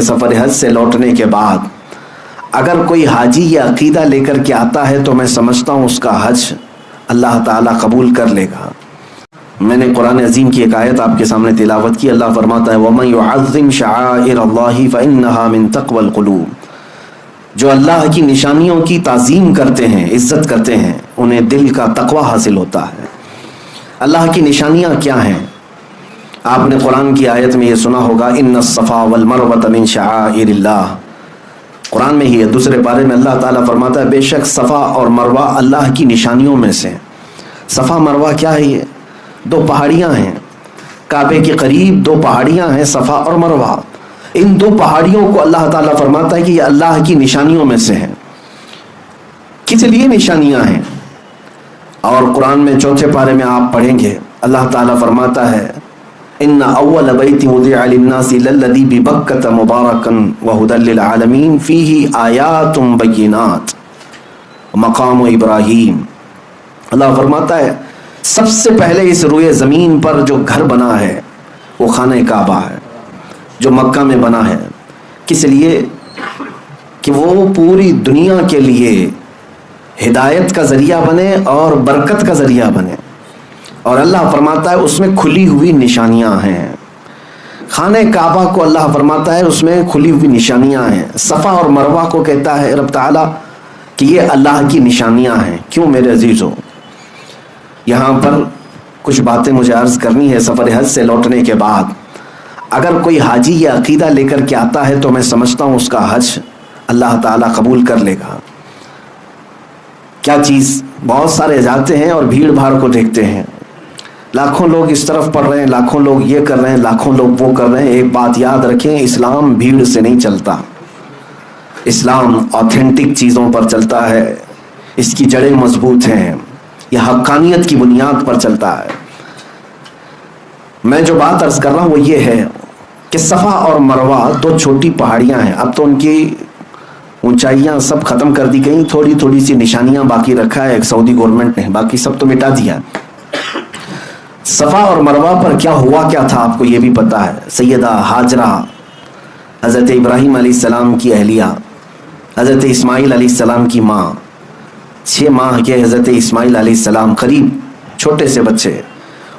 سفر حج سے لوٹنے کے بعد اگر کوئی حاجی یہ عقیدہ لے کر کے آتا ہے تو میں سمجھتا ہوں اس کا حج اللہ تعالیٰ قبول کر لے گا۔ میں نے قرآن عظیم کی ایک آیت آپ کے سامنے تلاوت کی۔ اللہ فرماتا ہے وَمَن يُعَظِّمْ شَعَائِرَ اللَّهِ فَإِنَّهَا مِن تَقْوَى الْقُلُوبِ، جو اللہ کی نشانیوں کی تعظیم کرتے ہیں، عزت کرتے ہیں، انہیں دل کا تقوی حاصل ہوتا ہے۔ اللہ کی نشانیاں کیا ہیں؟ آپ نے قرآن کی آیت میں یہ سنا ہوگا ان الصفا والمروۃ من شعائر اللہ، قرآن میں ہی ہے، دوسرے پارے میں اللہ تعالیٰ فرماتا ہے بے شک صفا اور مروہ اللہ کی نشانیوں میں سے۔ صفا مروہ کیا ہے؟ یہ دو پہاڑیاں ہیں، کعبے کے قریب دو پہاڑیاں ہیں صفا اور مروہ۔ ان دو پہاڑیوں کو اللہ تعالیٰ فرماتا ہے کہ یہ اللہ کی نشانیوں میں سے ہیں۔ کس لیے نشانیاں ہیں؟ اور قرآن میں چوتھے پارے میں آپ پڑھیں گے اللہ تعالیٰ فرماتا ہے ان اول بیت وضع للناس للذی ببکۃ مبارکا وہدی للعالمین فیہ آیات بینات مقام ابراہیم۔ اللہ فرماتا ہے سب سے پہلے اس روئے زمین پر جو گھر بنا ہے وہ خانہ کعبہ ہے جو مکہ میں بنا ہے۔ کس لیے؟ کہ وہ پوری دنیا کے لیے ہدایت کا ذریعہ بنے اور برکت کا ذریعہ بنے، اور اللہ فرماتا ہے اس میں کھلی ہوئی نشانیاں ہیں۔ خانہ کعبہ کو اللہ فرماتا ہے اس میں کھلی ہوئی نشانیاں ہیں۔ صفا اور مروہ کو کہتا ہے رب تعالیٰ کہ یہ اللہ کی نشانیاں ہیں۔ کیوں میرے عزیزو؟ یہاں پر کچھ باتیں مجھے عرض کرنی ہے۔ سفر حج سے لوٹنے کے بعد اگر کوئی حاجی یہ عقیدہ لے کر کے آتا ہے تو میں سمجھتا ہوں اس کا حج اللہ تعالیٰ قبول کر لے گا۔ کیا چیز؟ بہت سارے جاتے ہیں اور بھیڑ بھاڑ کو دیکھتے ہیں، لاکھوں لوگ اس طرف پڑھ رہے ہیں، لاکھوں لوگ یہ کر رہے ہیں، لاکھوں لوگ وہ کر رہے ہیں۔ ایک بات یاد رکھیں، اسلام بھیڑ سے نہیں چلتا، اسلام آتھینٹک چیزوں پر چلتا ہے، اس کی جڑیں مضبوط ہیں، یہ حقانیت کی بنیاد پر چلتا ہے۔ میں جو بات عرض کر رہا ہوں وہ یہ ہے کہ صفا اور مروہ دو چھوٹی پہاڑیاں ہیں، اب تو ان کی اونچائیاں سب ختم کر دی گئیں، تھوڑی تھوڑی سی نشانیاں باقی رکھا ہے ایک سعودی گورنمنٹ نے، باقی سب تو مٹا دیا۔ صفا اور مروہ پر کیا ہوا کیا تھا آپ کو یہ بھی پتا ہے۔ سیدہ ہاجرہ حضرت ابراہیم علیہ السلام کی اہلیہ، حضرت اسماعیل علیہ السلام کی ماں، 6 ماہ کے حضرت اسماعیل علیہ السلام، قریب چھوٹے سے بچے،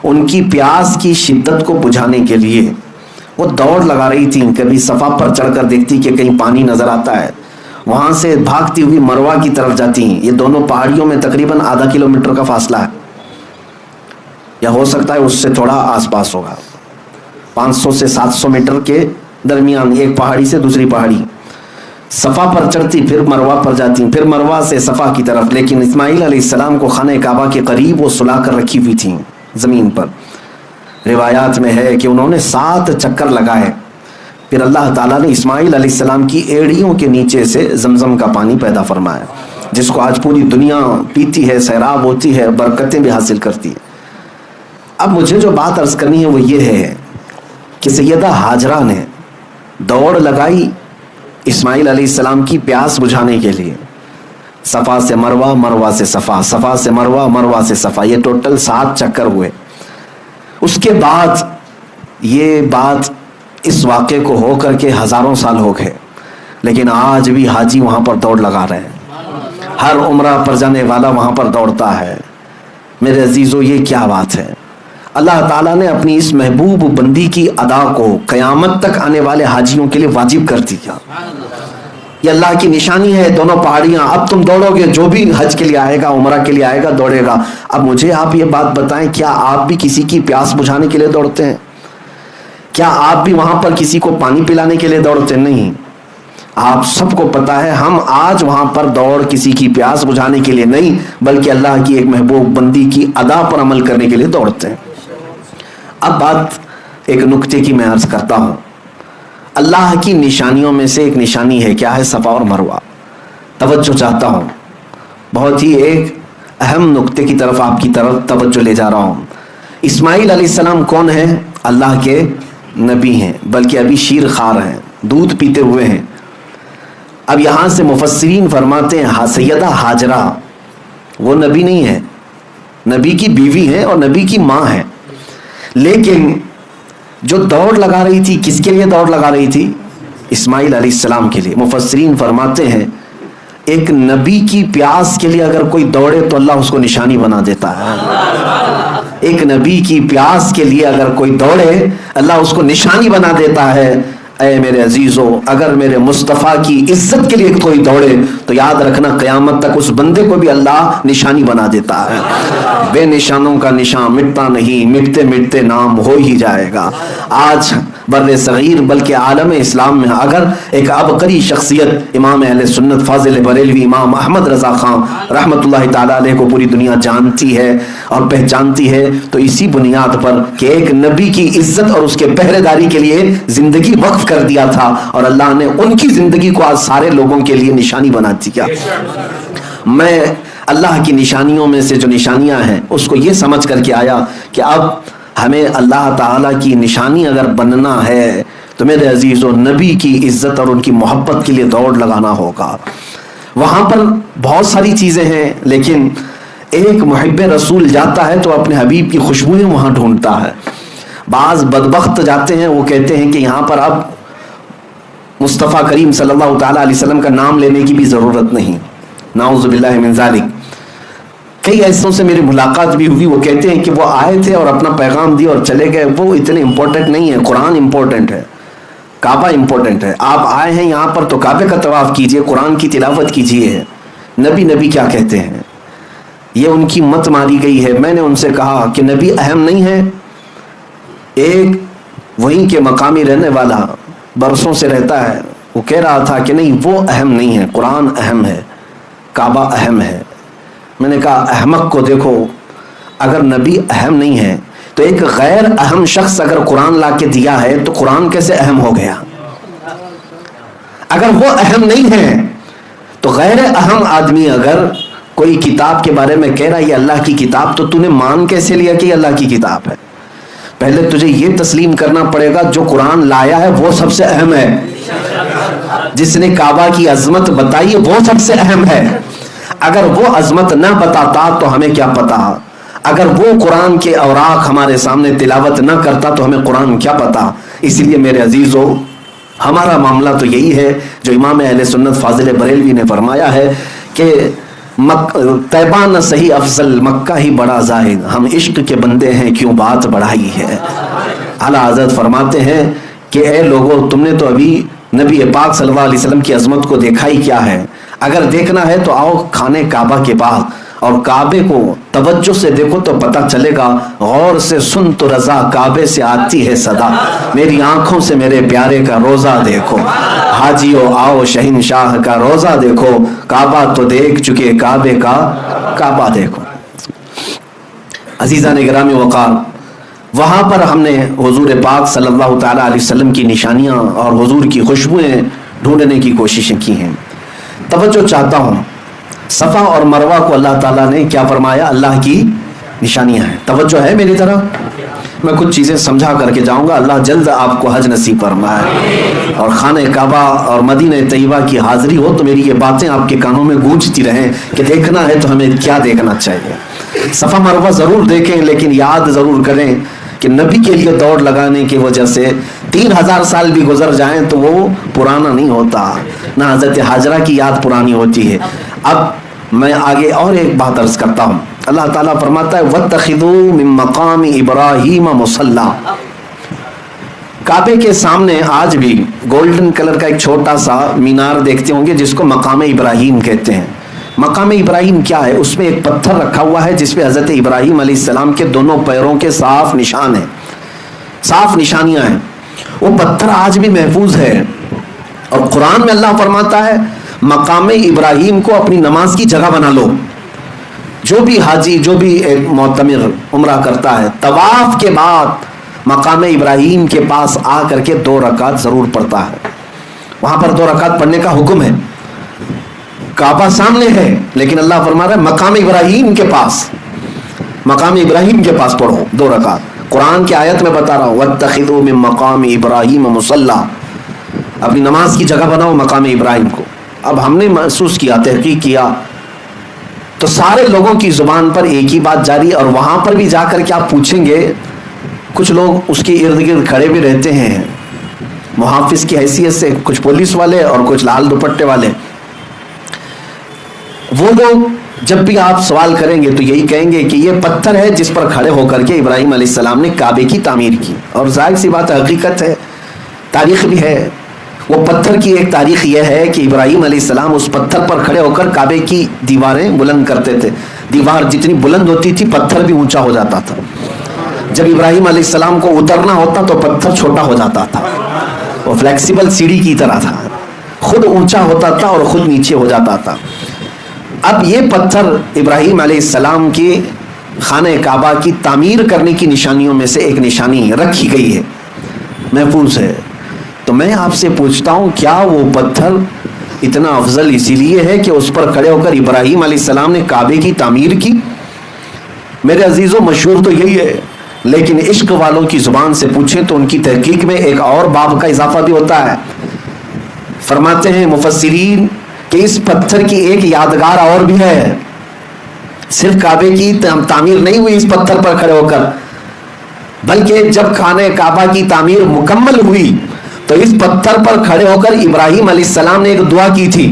ان کی پیاس کی شدت کو بجھانے کے لیے وہ دوڑ لگا رہی تھیں۔ کبھی صفا پر چڑھ کر دیکھتی کہ کہیں پانی نظر آتا ہے، وہاں سے بھاگتی ہوئی مروہ کی طرف جاتی ہیں۔ یہ دونوں پہاڑیوں میں تقریباً آدھا کلومیٹر کا فاصلہ ہے، یا ہو سکتا ہے اس سے تھوڑا آس پاس ہوگا، 500 سے 700 میٹر کے درمیان ایک پہاڑی سے دوسری پہاڑی۔ صفا پر چڑھتی، پھر مروہ پر جاتی، پھر مروہ سے صفا کی طرف۔ لیکن اسماعیل علیہ السلام کو خانہ کعبہ کے قریب وہ سلا کر رکھی ہوئی تھیں زمین پر۔ روایات میں ہے کہ انہوں نے 7 چکر لگائے، پھر اللہ تعالیٰ نے اسماعیل علیہ السلام کی ایڑیوں کے نیچے سے زمزم کا پانی پیدا فرمایا، جس کو آج پوری دنیا پیتی ہے، سیراب ہوتی ہے، برکتیں بھی حاصل کرتی ہے۔ اب مجھے جو بات عرض کرنی ہے وہ یہ ہے کہ سیدہ ہاجرہ نے دوڑ لگائی اسماعیل علیہ السلام کی پیاس بجھانے کے لیے، صفا سے مروہ، مروہ سے صفا، صفا سے مروہ، مروہ سے صفا، یہ ٹوٹل 7 چکر ہوئے۔ اس کے بعد یہ بات اس واقعے کو ہو کر کے ہزاروں سال ہو گئے، لیکن آج بھی حاجی وہاں پر دوڑ لگا رہے ہیں، ہر عمرہ پر جانے والا وہاں پر دوڑتا ہے۔ میرے عزیزو یہ کیا بات ہے؟ اللہ تعالیٰ نے اپنی اس محبوب بندی کی ادا کو قیامت تک آنے والے حاجیوں کے لیے واجب کر دیا۔ یہ اللہ کی نشانی ہے، دونوں پہاڑیاں۔ اب تم دوڑو گے، جو بھی حج کے لیے آئے گا، عمرہ کے لیے آئے گا، دوڑے گا۔ اب مجھے آپ یہ بات بتائیں، کیا آپ بھی کسی کی پیاس بجھانے کے لیے دوڑتے ہیں؟ کیا آپ بھی وہاں پر کسی کو پانی پلانے کے لیے دوڑتے؟ نہیں۔ آپ سب کو پتا ہے ہم آج وہاں پر دوڑ کسی کی پیاس بجھانے کے لیے نہیں، بلکہ اللہ کی ایک محبوب بندی کی ادا پر عمل کرنے کے لیے دوڑتے ہیں۔ اب بات ایک نکتے کی میں عرض کرتا ہوں۔ اللہ کی نشانیوں میں سے ایک نشانی ہے، کیا ہے؟ صفا اور مروہ۔ توجہ چاہتا ہوں، بہت ہی ایک اہم نکتے کی طرف آپ کی طرف توجہ لے جا رہا ہوں۔ اسماعیل علیہ السلام کون ہیں؟ اللہ کے نبی ہیں، بلکہ ابھی شیر خوار ہیں، دودھ پیتے ہوئے ہیں۔ اب یہاں سے مفسرین فرماتے ہیں سیدہ ہاجرہ وہ نبی نہیں ہے، نبی کی بیوی ہے اور نبی کی ماں ہے، لیکن جو دوڑ لگا رہی تھی کس کے لیے دوڑ لگا رہی تھی؟ اسماعیل علیہ السلام کے لیے. مفسرین فرماتے ہیں ایک نبی کی پیاس کے لیے اگر کوئی دوڑے تو اللہ اس کو نشانی بنا دیتا ہے. ایک نبی کی پیاس کے لیے اگر کوئی دوڑے اللہ اس کو نشانی بنا دیتا ہے. اے میرے عزیزو، اگر میرے مصطفیٰ کی عزت کے لیے کوئی دوڑے تو یاد رکھنا قیامت تک اس بندے کو بھی اللہ نشانی بنا دیتا ہے. بے نشانوں کا نشان مٹتا نہیں، مٹتے مٹتے نام ہو ہی جائے گا. آج بر صغیر بلکہ عالم اسلام میں اگر ایک عبقری شخصیت امام اہل سنت فاضل بریلوی امام احمد رضا خان رحمۃ اللہ تعالی علیہ کو پوری دنیا جانتی ہے اور پہچانتی ہے تو اسی بنیاد پر کہ ایک نبی کی عزت اور اس کے پہرے داری کے لیے زندگی وقف کر دیا تھا اور اللہ نے ان کی زندگی کو آج سارے لوگوں کے لیے نشانی بنا دیا. میں اللہ کی نشانیوں میں سے جو نشانیاں ہیں اس کو یہ سمجھ کر کے آیا کہ اب ہمیں اللہ تعالیٰ کی نشانی اگر بننا ہے تو میرے عزیزو نبی کی عزت اور ان کی محبت کے لیے دوڑ لگانا ہوگا. وہاں پر بہت ساری چیزیں ہیں لیکن ایک محب رسول جاتا ہے تو اپنے حبیب کی خوشبوئیں وہاں ڈھونڈتا ہے. بعض بدبخت جاتے ہیں وہ کہتے ہیں کہ یہاں پر اب مصطفیٰ کریم صلی اللہ تعالیٰ علیہ وسلم کا نام لینے کی بھی ضرورت نہیں. نعوذ باللہ من ذالک. کئی ایسوں سے میری ملاقات بھی ہوئی، وہ کہتے ہیں کہ وہ آئے تھے اور اپنا پیغام دیا اور چلے گئے. وہ اتنے امپورٹنٹ نہیں ہے. قرآن امپورٹنٹ ہے، کعبہ امپورٹنٹ ہے. آپ آئے ہیں یہاں پر تو کعبے کا طواف کیجئے، قرآن کی تلاوت کیجئے. نبی نبی کیا کہتے ہیں، یہ ان کی مت ماری گئی ہے. میں نے ان سے کہا کہ نبی اہم نہیں ہے. ایک وہیں کے مقامی رہنے والا برسوں سے رہتا ہے، وہ کہہ رہا تھا کہ نہیں وہ اہم نہیں ہے، قرآن اہم ہے، کعبہ اہم ہے. میں نے کہا احمق کو دیکھو، اگر نبی اہم نہیں ہے تو ایک غیر اہم شخص اگر قرآن لا کے دیا ہے تو قرآن کیسے اہم ہو گیا؟ اگر وہ اہم نہیں ہے تو غیر اہم آدمی اگر کوئی کتاب کے بارے میں کہہ رہا ہے یہ اللہ کی کتاب، تو تو نے مان کیسے لیا کہ یہ اللہ کی کتاب ہے؟ پہلے تجھے یہ تسلیم کرنا پڑے گا جو قرآن لایا ہے وہ سب سے اہم ہے. جس نے کعبہ کی عظمت بتائی ہے وہ سب سے اہم ہے. اگر وہ عظمت نہ بتاتا تو ہمیں کیا پتا؟ اگر وہ قرآن کے اوراق ہمارے سامنے تلاوت نہ کرتا تو ہمیں قرآن کیا پتا؟ اس لیے میرے عزیزو ہمارا معاملہ تو یہی ہے جو امام اہل سنت فاضل بریلوی نے فرمایا ہے کہ طیبہ نہ صحیح افضل مکہ ہی بڑا زاہد، ہم عشق کے بندے ہیں کیوں بات بڑھائی ہے. اعلیٰ حضرت فرماتے ہیں کہ اے لوگو تم نے تو ابھی نبی پاک صلی اللہ علیہ وسلم کی عظمت کو دیکھا ہی کیا ہے. اگر دیکھنا ہے تو آؤ کھانے کعبہ کے پاس اور کعبے کو توجہ سے دیکھو تو پتہ چلے گا. غور سے سن تو رضا کعبے سے آتی ہے صدا، میری آنکھوں سے میرے پیارے کا روزہ دیکھو. حاجیو آؤ شہنشاہ کا روزہ دیکھو، کعبہ تو دیکھ چکے کعبے کا کعبہ دیکھو. عزیزان گرامی وقار، وہاں پر ہم نے حضور پاک صلی اللہ تعالیٰ علیہ وسلم کی نشانیاں اور حضور کی خوشبوئیں ڈھونڈنے کی کوششیں کی ہیں. توجہ چاہتا ہوں، صفا اور مروہ کو اللہ تعالیٰ نے کیا فرمایا؟ اللہ کی نشانیاں ہیں. توجہ ہے میری طرف؟ میں کچھ چیزیں سمجھا کر کے جاؤں گا. اللہ جلد آپ کو حج نصیب فرمائے اور خانہ کعبہ اور مدینہ طیبہ کی حاضری ہو تو میری یہ باتیں آپ کے کانوں میں گونجتی رہیں کہ دیکھنا ہے تو ہمیں کیا دیکھنا چاہیے. صفا مروہ ضرور دیکھیں لیکن یاد ضرور کریں کہ نبی کے لیے دوڑ لگانے کی وجہ سے 3000 سال بھی گزر جائیں تو وہ پرانا نہیں ہوتا. نہ حضرت حاجرہ کی یاد پرانی ہوتی ہے. اب میں آگے اور ایک بات عرض کرتا ہوں. اللہ تعالیٰ فرماتا ہے وَاتَّخِذُوا مِن مَّقَامِ إِبْرَاهِيمَ مُصَلًّى. کعبے کے سامنے آج بھی گولڈن کلر کا ایک چھوٹا سا مینار دیکھتے ہوں گے جس کو مقام ابراہیم کہتے ہیں. مقام ابراہیم کیا ہے؟ اس میں ایک پتھر رکھا ہوا ہے جس پہ حضرت ابراہیم علیہ السلام کے دونوں پیروں کے صاف نشان ہیں، صاف نشانیاں ہیں. وہ پتھر آج بھی محفوظ ہے اور قرآن میں اللہ فرماتا ہے مقام ابراہیم کو اپنی نماز کی جگہ بنا لو. جو بھی حاجی، جو بھی ایک معتمر عمرہ کرتا ہے طواف کے بعد مقام ابراہیم کے پاس آ کر کے 2 رکعت ضرور پڑھتا ہے. وہاں پر 2 رکعت پڑھنے کا حکم ہے. کعبہ سامنے ہے لیکن اللہ فرما رہا ہے مقام ابراہیم کے پاس، مقام ابراہیم کے پاس پڑھو 2 رکعت. قرآن کی آیت میں بتا رہا ہوں وَاتَّخِذُوا مِن مَّقَامِ إِبْرَاهِيمَ مُصَلًّى. اپنی نماز کی جگہ بناؤ مقام ابراہیم کو. اب ہم نے محسوس کیا، تحقیق کیا تو سارے لوگوں کی زبان پر ایک ہی بات جاری. اور وہاں پر بھی جا کر کے آپ پوچھیں گے، کچھ لوگ اس کے ارد گرد کھڑے بھی رہتے ہیں محافظ کی حیثیت سے کچھ پولیس والے اور کچھ لال دوپٹے والے، وہ لوگ جب بھی آپ سوال کریں گے تو یہی کہیں گے کہ یہ پتھر ہے جس پر کھڑے ہو کر کے ابراہیم علیہ السلام نے کعبے کی تعمیر کی. اور ظاہر سی بات حقیقت ہے، تاریخ بھی ہے. وہ پتھر کی ایک تاریخ یہ ہے کہ ابراہیم علیہ السلام اس پتھر پر کھڑے ہو کر کعبے کی دیواریں بلند کرتے تھے. دیوار جتنی بلند ہوتی تھی پتھر بھی اونچا ہو جاتا تھا. جب ابراہیم علیہ السلام کو اترنا ہوتا تو پتھر چھوٹا ہو جاتا تھا. وہ فلیکسیبل سیڑھی کی طرح تھا، خود اونچا ہوتا تھا اور خود نیچے ہو جاتا تھا. اب یہ پتھر ابراہیم علیہ السلام کے خانہ کعبہ کی تعمیر کرنے کی نشانیوں میں سے ایک نشانی رکھی گئی ہے، محفوظ ہے. تو میں آپ سے پوچھتا ہوں، کیا وہ پتھر اتنا افضل اسی لیے ہے کہ اس پر کھڑے ہو کر ابراہیم علیہ السلام نے کعبے کی تعمیر کی؟ میرے عزیزوں، مشہور تو یہی ہے، لیکن عشق والوں کی زبان سے پوچھیں تو ان کی تحقیق میں ایک اور باب کا اضافہ بھی ہوتا ہے. فرماتے ہیں مفسرین کہ اس پتھر کی ایک یادگار اور بھی ہے. صرف کعبے کی تعمیر نہیں ہوئی اس پتھر پر کھڑے ہو کر، بلکہ جب خانہ کعبہ کی تعمیر مکمل ہوئی تو اس پتھر پر کھڑے ہو کر ابراہیم علیہ السلام نے ایک دعا کی تھی،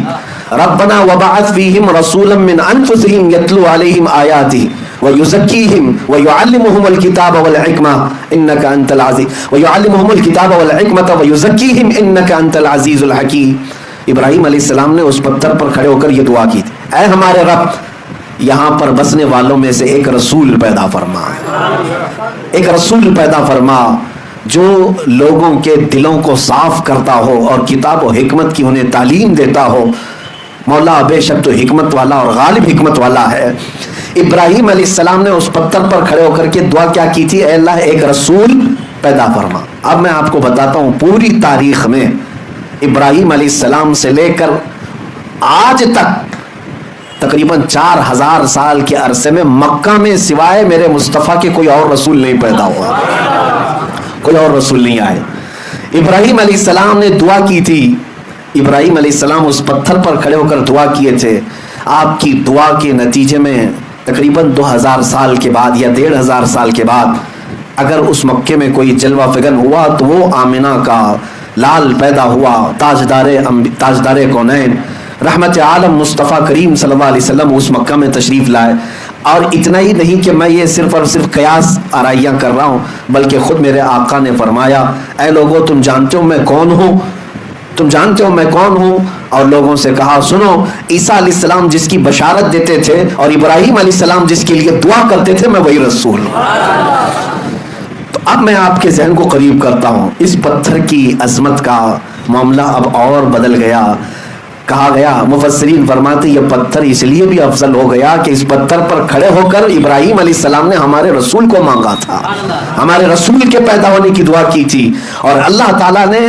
ربنا وبعث فیہم رسولا من انفسہم یتلو علیہم آیاتہ ویزکیہم ویعلمہم الکتاب والحکمہ انک انت العزیز ویعلمہم الکتاب والحکمۃ ویزکیہم انک انت العزیز الحکیم. ابراہیم علیہ السلام نے اس پتھر پر کھڑے ہو کر یہ دعا کی تھی، اے ہمارے رب، یہاں پر بسنے والوں میں سے ایک رسول پیدا فرما، ایک رسول پیدا فرما جو لوگوں کے دلوں کو صاف کرتا ہو اور کتاب و حکمت کی انہیں تعلیم دیتا ہو. مولا بے شک تو حکمت والا اور غالب حکمت والا ہے. ابراہیم علیہ السلام نے اس پتھر پر کھڑے ہو کر کے دعا کیا کی تھی؟ اے اللہ ایک رسول پیدا فرما. اب میں آپ کو بتاتا ہوں، پوری تاریخ میں ابراہیم علیہ السلام سے لے کر آج تک تقریباً 4000 سال کے عرصے میں مکہ میں سوائے میرے مصطفیٰ کے کوئی اور رسول نہیں پیدا ہوا، کوئی اور رسول نہیں آئے. ابراہیم علیہ السلام نے دعا کی تھی. ابراہیم علیہ السلام اس پتھر پر کھڑے ہو کر دعا کیے تھے. آپ کی دعا کے نتیجے میں تقریباً 2000 سال کے بعد یا 1500 سال کے بعد اگر اس مکے میں کوئی جلوہ فگن ہوا تو وہ آمنہ کا لال پیدا ہوا، تاجدار کونین رحمت عالم مصطفیٰ کریم صلی اللہ علیہ وسلم اس مکہ میں تشریف لائے. اور اتنا ہی نہیں کہ میں یہ صرف اور صرف قیاس آرائیاں کر رہا ہوں، بلکہ خود میرے آقا نے فرمایا، اے لوگوں تم جانتے ہو میں کون ہوں، تم جانتے ہو میں کون ہوں. اور لوگوں سے کہا، سنو، عیسیٰ علیہ السلام جس کی بشارت دیتے تھے اور ابراہیم علیہ السلام جس کے لیے دعا کرتے تھے، میں وہی رسول ہوں. تو اب میں آپ کے ذہن کو قریب کرتا ہوں. اس پتھر کی عظمت کا معاملہ اب اور بدل گیا. کہا گیا، مفسرین فرماتے یہ پتھر اس لیے بھی افضل ہو گیا کہ اس پتھر پر کھڑے ہو کر ابراہیم علیہ السلام نے ہمارے رسول کو مانگا تھا، ہمارے رسول کے پیدا ہونے کی دعا کی تھی، اور اللہ تعالیٰ نے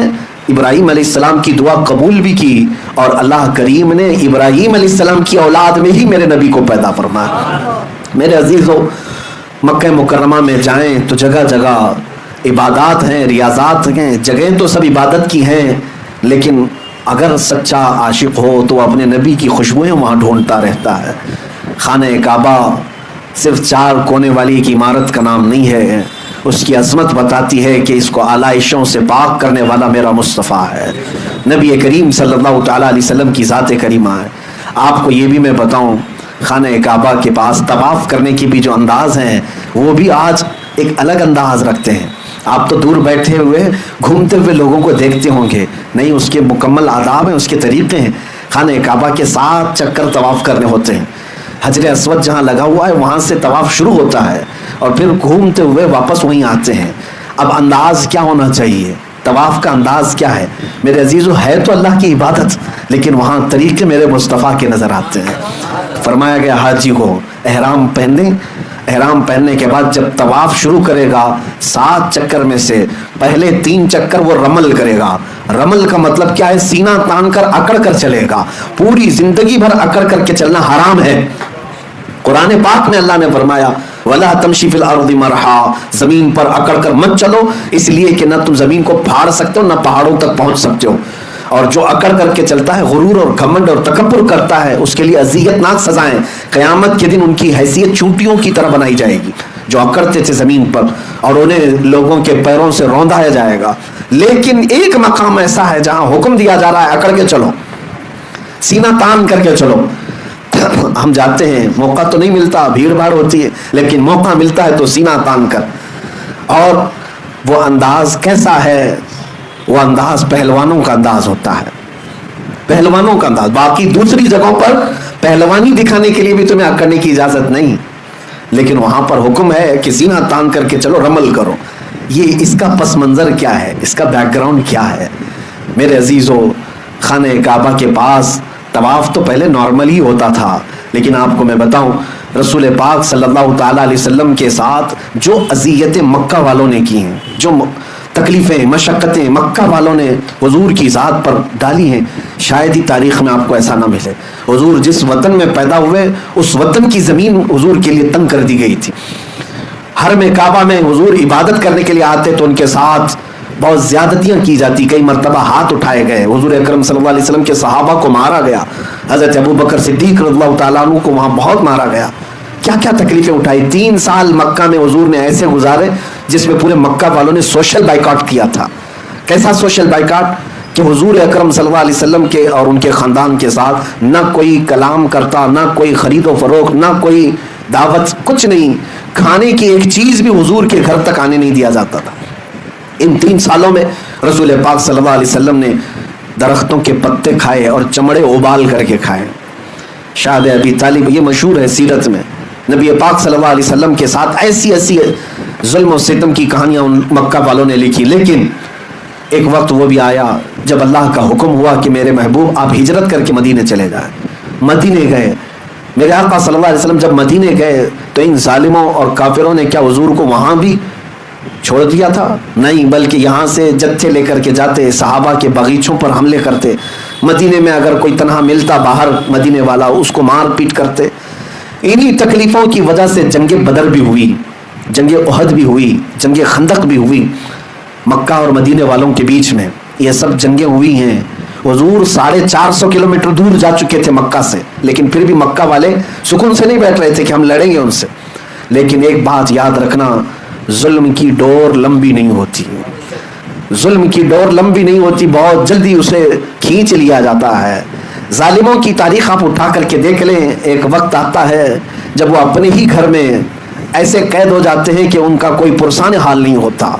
ابراہیم علیہ السلام کی دعا قبول بھی کی، اور اللہ کریم نے ابراہیم علیہ السلام کی اولاد میں ہی میرے نبی کو پیدا فرمایا. میرے عزیزو، مکہ مکرمہ میں جائیں تو جگہ جگہ عبادات ہیں، ریاضات ہیں. جگہیں تو سب عبادت کی ہیں، لیکن اگر سچا عاشق ہو تو اپنے نبی کی خوشبوئیں وہاں ڈھونڈتا رہتا ہے. خانہ کعبہ صرف 4 کونے والی ایک عمارت کا نام نہیں ہے، اس کی عظمت بتاتی ہے کہ اس کو آلائشوں سے پاک کرنے والا میرا مصطفیٰ ہے، نبی کریم صلی اللہ تعالیٰ علیہ وسلم کی ذات کریمہ ہے. آپ کو یہ بھی میں بتاؤں، خانہ کعبہ کے پاس طواف کرنے کی بھی جو انداز ہیں وہ بھی آج ایک الگ انداز رکھتے ہیں. آپ تو دور بیٹھے ہوئے گھومتے ہوئے لوگوں کو دیکھتے ہوں گے، نہیں، اس کے مکمل آداب ہیں، اس کے طریقے ہیں. خانہ کعبہ کے 7 چکر طواف کرنے ہوتے ہیں. حجر اسود جہاں لگا ہوا ہے وہاں سے طواف شروع ہوتا ہے اور پھر گھومتے ہوئے واپس وہیں آتے ہیں. اب انداز کیا ہونا چاہیے؟ طواف کا انداز کیا ہے؟ میرے عزیزو، ہے تو اللہ کی عبادت، لیکن وہاں طریقے میرے مصطفیٰ کے نظر آتے ہیں. فرمایا گیا حاجی کو احرام پہنے، احرام پہننے کے بعد جب طواف شروع کرے گا 7 چکر میں سے پہلے 3 چکر وہ رمل کرے گا. رمل کا مطلب کیا ہے؟ سینہ تان کر اکڑ کر چلے گا. پوری زندگی بھر اکڑ کر کے چلنا حرام ہے. قرآن پاک میں اللہ نے فرمایا، وَلَا تَمْشِ فِي الْأَرْضِ مَرْحًا، زمین پر اکڑ کر مت چلو، اس لیے کہ نہ تم زمین کو پھاڑ سکتے ہو نہ پہاڑوں تک پہنچ سکتے ہو. اور جو اکڑ کر کے چلتا ہے، غرور اور گھمنڈ اور تکبر کرتا ہے، اس کے لیے اذیت ناک سزائیں قیامت کے دن ان کی حیثیت چونٹیوں کی طرح بنائی جائے گی. جو اکڑتے تھے زمین پر اور انہیں لوگوں کے پیروں سے روندایا جائے گا. لیکن ایک مقام ایسا ہے جہاں حکم دیا جا رہا ہے اکڑ کے چلو, سینہ تان کر کے چلو. ہم جاتے ہیں, موقع تو نہیں ملتا, بھیڑ بھاڑ ہوتی ہے, لیکن موقع ملتا ہے تو سینہ تان کر. اور وہ انداز کیسا ہے؟ وہ انداز پہلوانوں کا انداز ہوتا ہے, پہلوانوں کا انداز. باقی دوسری جگہوں پر پہلوانی دکھانے کے لیے بھی تمہیں اکڑنے کی اجازت نہیں, لیکن وہاں پر حکم ہے کہ سینہ تان کر کے چلو, رمل کرو. یہ اس کا پس منظر کیا ہے, اس کا بیک گراؤنڈ کیا ہے؟ میرے عزیزو, خانہ کعبہ کے پاس طواف تو پہلے نارمل ہی ہوتا تھا, لیکن آپ کو میں بتاؤں رسول پاک صلی اللہ تعالیٰ علیہ وسلم کے ساتھ جو اذیتیں مکہ والوں نے کی ہیں, جو تکلیفیں مشقتیں مکہ والوں نے حضور کی ذات پر ڈالی ہیں, شاید ہی تاریخ میں آپ کو ایسا نہ ملے. حضور جس وطن میں پیدا ہوئے اس وطن کی زمین حضور کے لیے تنگ کر دی گئی تھی. حرم کعبہ میں حضور عبادت کرنے کے لیے آتے تو ان کے ساتھ بہت زیادتیاں کی جاتی, کئی مرتبہ ہاتھ اٹھائے گئے. حضور اکرم صلی اللہ علیہ وسلم کے صحابہ کو مارا گیا, حضرت ابو بکر صدیق رضی اللہ تعالیٰ عنہ کو وہاں بہت مارا گیا. کیا کیا تکلیفیں اٹھائی. 3 سال مکہ میں حضور نے ایسے گزارے جس میں پورے مکہ والوں نے سوشل بائیکاٹ کیا تھا. کیسا سوشل بائیکاٹ کہ حضور اکرم صلی اللہ علیہ وسلم کے اور ان کے خاندان کے ساتھ نہ کوئی کلام کرتا, نہ کوئی خرید و فروخت, نہ کوئی دعوت, کچھ نہیں. کھانے کی ایک چیز بھی حضور کے گھر تک آنے نہیں دیا جاتا تھا. ان 3 سالوں میں رسول پاک صلی اللہ علیہ وسلم نے درختوں کے پتے کھائے اور چمڑے ابال کر کے کھائے. شاہد ابی طالب, یہ مشہور ہے سیرت میں, نبی پاک صلی اللہ علیہ وسلم کے ساتھ ایسی ایسی ظلم و ستم کی کہانیاں ان مکہ والوں نے لکھی. لیکن ایک وقت وہ بھی آیا جب اللہ کا حکم ہوا کہ میرے محبوب آپ ہجرت کر کے مدینے چلے جائیں. مدینے گئے. میرے آقا صلی اللہ علیہ وسلم جب مدینے گئے تو ان ظالموں اور کافروں نے کیا حضور کو وہاں بھی چھوڑ دیا تھا؟ نہیں, بلکہ یہاں سے جتھے لے کر کے جاتے, صحابہ کے باغیچوں پر حملے کرتے. مدینے میں اگر کوئی تنہا ملتا باہر مدینے والا, اس کو مار پیٹ کرتے. انہی تکلیفوں کی وجہ سے جنگ بدر بھی ہوئی, جنگ احد بھی ہوئی, جنگ خندق بھی ہوئی. مکہ اور مدینے والوں کے بیچ میں یہ سب جنگیں ہوئی ہیں. حضور 450 کلومیٹر دور جا چکے تھے مکہ سے, لیکن پھر بھی مکہ والے سکون سے نہیں بیٹھ رہے تھے کہ ہم لڑیں گے ان سے. لیکن ایک بات یاد رکھنا, ظلم کی ڈور لمبی نہیں ہوتی, ظلم کی ڈور لمبی نہیں ہوتی, بہت جلدی اسے کھینچ لیا جاتا ہے. ظالموں کی تاریخ آپ اٹھا کر کے دیکھ لیں, ایک وقت آتا ہے جب وہ اپنے ہی گھر میں ایسے قید ہو جاتے ہیں کہ ان کا کوئی پرسان حال نہیں ہوتا.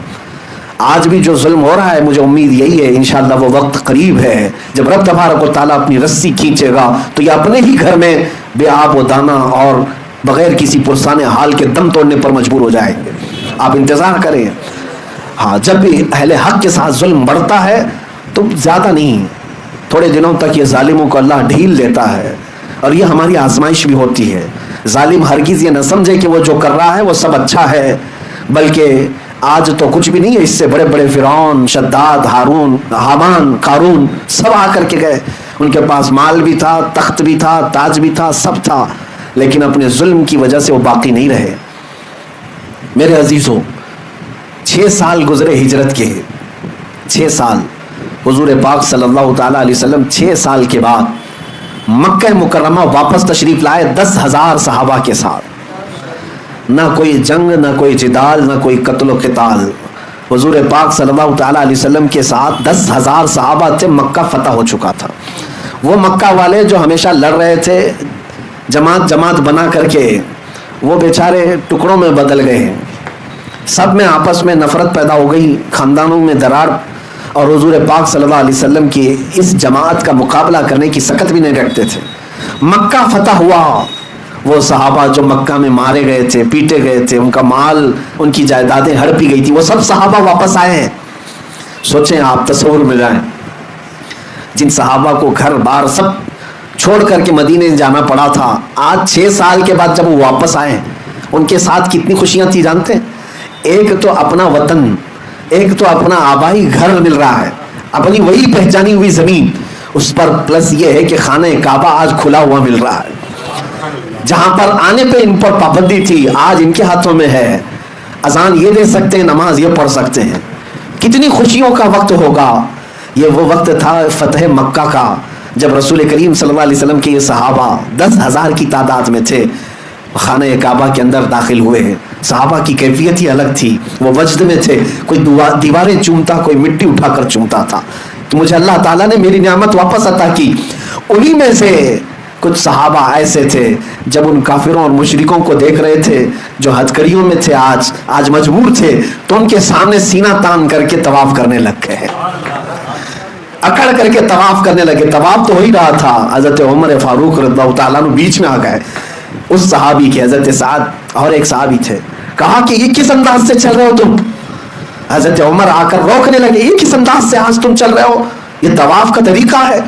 آج بھی جو ظلم ہو رہا ہے, مجھے امید یہی ہے انشاءاللہ وہ وقت قریب ہے جب رب تبارک و تعالیٰ اپنی رسی کھینچے گا تو یہ اپنے ہی گھر میں بے آب و دانہ اور بغیر کسی پرسان حال کے دم توڑنے پر مجبور ہو جائیں گے. آپ انتظار کریں. ہاں, جب بھی اہل حق کے ساتھ ظلم بڑھتا ہے تو زیادہ نہیں, تھوڑے دنوں تک یہ ظالموں کو اللہ ڈھیل دیتا ہے, اور یہ ہماری آزمائش بھی ہوتی ہے. ظالم ہرگز یہ نہ سمجھے کہ وہ جو کر رہا ہے وہ سب اچھا ہے, بلکہ آج تو کچھ بھی نہیں ہے, اس سے بڑے بڑے فرعون, شداد, ہارون, حامان, قارون سب آ کر کے گئے. ان کے پاس مال بھی تھا, تخت بھی تھا, تاج بھی تھا, سب تھا, لیکن اپنے ظلم کی وجہ سے وہ باقی نہیں رہے. میرے عزیزوں, 6 سال گزرے ہجرت کے, 6 سال. حضور پاک صلی اللہ تعالیٰ علیہ وسلم 6 سال کے بعد مکہ مکرمہ واپس تشریف لائے 10,000 صحابہ کے ساتھ. نہ کوئی جنگ, نہ کوئی جدال, نہ کوئی قتل و قتال. حضور پاک صلی اللہ تعالیٰ علیہ وسلم کے ساتھ 10,000 صحابہ تھے. مکہ فتح ہو چکا تھا. وہ مکہ والے جو ہمیشہ لڑ رہے تھے جماعت جماعت بنا کر کے, وہ بیچارے ٹکڑوں میں بدل گئے ہیں. سب میں آپس میں نفرت پیدا ہو گئی, خاندانوں میں دراڑ, اور حضور پاک صلی اللہ علیہ وسلم کی اس جماعت کا مقابلہ کرنے کی سکت بھی نہیں رکھتے تھے. مکہ فتح ہوا. وہ صحابہ جو مکہ میں مارے گئے تھے, پیٹے گئے تھے, ان کا مال, ان کی جائیدادیں ہڑپی گئی تھی, وہ سب صحابہ واپس آئے ہیں. سوچیں آپ, تصور میں جائیں, جن صحابہ کو گھر بار سب چھوڑ کر کے مدینے جانا پڑا تھا, آج 6 سال کے بعد جب وہ واپس آئے, ان کے ساتھ کتنی خوشیاں تھی جانتے ہیں؟ ایک تو اپنا وطن, ایک تو اپنا آبائی گھر مل رہا ہے, اپنی وہی پہچانی ہوئی زمین, اس پر پلس یہ ہے کہ خانہ کعبہ آج کھلا ہوا مل رہا ہے. جہاں پر آنے پہ ان پر پابندی تھی, آج ان کے ہاتھوں میں ہے. اذان یہ دے سکتے ہیں, نماز یہ پڑھ سکتے ہیں. کتنی خوشیوں کا وقت ہوگا. یہ وہ وقت تھا فتح مکہ کا, جب رسول کریم صلی اللہ علیہ وسلم کے یہ صحابہ 10,000 کی تعداد میں تھے. خانہ کعبہ کے اندر داخل ہوئے ہیں. صحابہ کی کیفیت ہی الگ تھی, وہ وجد میں تھے, کوئی دیواریں چومتا, کوئی مٹی اٹھا کر چومتا تھا. تو مجھے اللہ تعالیٰ نے میری نعمت واپس عطا کی. انہی میں سے کچھ صحابہ ایسے تھے جب ان کافروں اور مشرکوں کو دیکھ رہے تھے جو ہتھکڑیوں میں تھے, آج مجبور تھے, تو ان کے سامنے سینہ تان کر کے طواف کرنے لگ گئے, اکڑ کر کے طواف کرنے لگے. طواف تو ہو ہی رہا تھا, حضرت عمر فاروق رضی اللہ تعالیٰ عنہ بیچ میں آ گئے. اس صحابی کے حضرت سعد اور ایک صحابی تھے, کہا کہ یہ کس انداز سے چل رہے ہو تم؟ حضرت عمر آ کر روکنے لگے, یہ کس انداز سے آج تم چل رہے ہو, یہ طواف کا طریقہ ہے.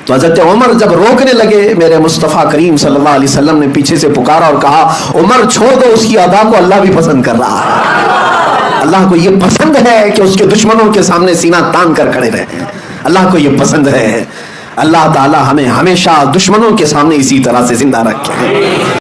تو حضرت عمر جب روکنے لگے, میرے مصطفیٰ کریم صلی اللہ علیہ وسلم نے پیچھے سے پکارا اور کہا, عمر چھوڑ دو, اس کی ادا کو اللہ بھی پسند کر رہا ہے. اللہ کو یہ پسند ہے کہ اس کے دشمنوں کے سامنے سینہ تان کر کھڑے رہیں. اللہ کو یہ پسند ہے. اللہ تعالی ہمیں ہمیشہ دشمنوں کے سامنے اسی طرح سے زندہ رکھے.